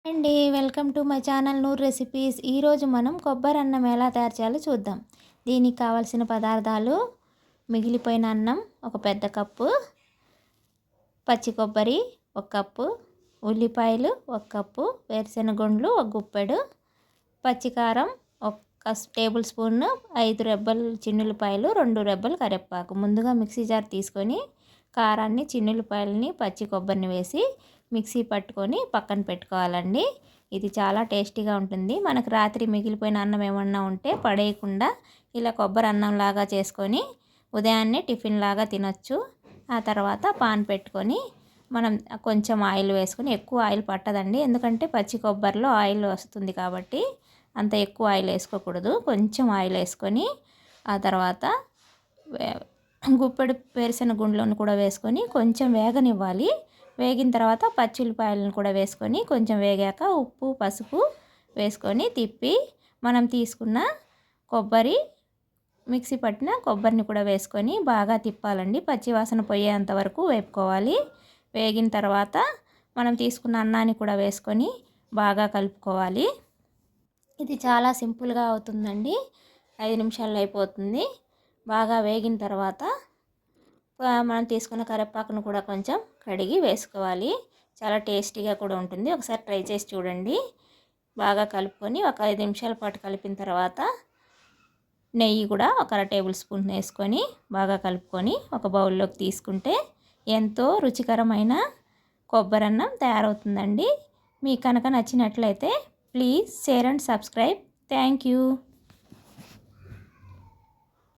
అండి welcome to my channel Noor recipes. ఈరోజు మనం కొబ్బరి అన్నం ఎలా తయారు చేయాలో చూద్దాం. దీనికి కావాల్సిన పదార్థాలు: మిగిలిపోయిన అన్నం ఒక పెద్ద కప్పు, పచ్చి కొబ్బరి ఒక కప్పు, ఉల్లిపాయలు ఒక కప్పు, వేరుశెనగ గుండ్లు ఒక గుప్పెడు, పచ్చికారం ఒక టేబుల్ స్పూన్, 5 రెబ్బలు చిన్నులపాయలు, 2 రెబ్బలు కరివేపాకు. ముందుగా మిక్సీ జార్ తీసుకొని కారాన్ని, చిన్నులపాయలని, పచ్చి కొబ్బరిని వేసి మిక్సీ పట్టుకొని పక్కన పెట్టుకోవాలండి. ఇది చాలా టేస్టీగా ఉంటుంది. మనకు రాత్రి మిగిలిపోయిన అన్నం ఏమన్నా ఉంటే పడేయకుండా ఇలా కొబ్బరి అన్నంలాగా చేసుకొని ఉదయాన్నే టిఫిన్ లాగా తినొచ్చు. ఆ తర్వాత పాన్ పెట్టుకొని మనం కొంచెం ఆయిల్ వేసుకొని, ఎక్కువ ఆయిల్ పట్టదండి ఎందుకంటే పచ్చి కొబ్బరిలో ఆయిల్ వస్తుంది కాబట్టి అంత ఎక్కువ ఆయిల్ వేసుకోకూడదు. కొంచెం ఆయిల్ వేసుకొని ఆ తర్వాత గుప్పెడు వేరుశెనగ గుండ్లను కూడా వేసుకొని కొంచెం వేగనివ్వాలి. వేగిన తర్వాత పచ్చిమిరపకాయలను కూడా వేసుకొని కొంచెం వేగాక ఉప్పు, పసుపు వేసుకొని తిప్పి మనం తీసుకున్న కొబ్బరి, మిక్సీ పట్టిన కొబ్బరిని కూడా వేసుకొని బాగా తిప్పాలండి. పచ్చివాసన పోయేంత వరకు వేపుకోవాలి. వేగిన తర్వాత మనం తీసుకున్న అన్నాన్ని కూడా వేసుకొని బాగా కలుపుకోవాలి. ఇది చాలా సింపుల్గా అవుతుందండి. 5 నిమిషాల్లో అయిపోతుంది. బాగా వేగిన తర్వాత మనం తీసుకున్న కరివేపాకును కూడా కొంచెం కడిగి వేసుకోవాలి. చాలా టేస్టీగా కూడా ఉంటుంది. ఒకసారి ట్రై చేసి చూడండి. బాగా కలుపుకొని ఒక 5 నిమిషాల పాటు కలిపిన తర్వాత నెయ్యి కూడా ఒక 1/2 టేబుల్ స్పూన్ వేసుకొని బాగా కలుపుకొని ఒక బౌల్లోకి తీసుకుంటే ఎంతో రుచికరమైన కొబ్బరి అన్నం తయారవుతుందండి. మీకు కనుక నచ్చినట్లయితే please share and subscribe. Thank you.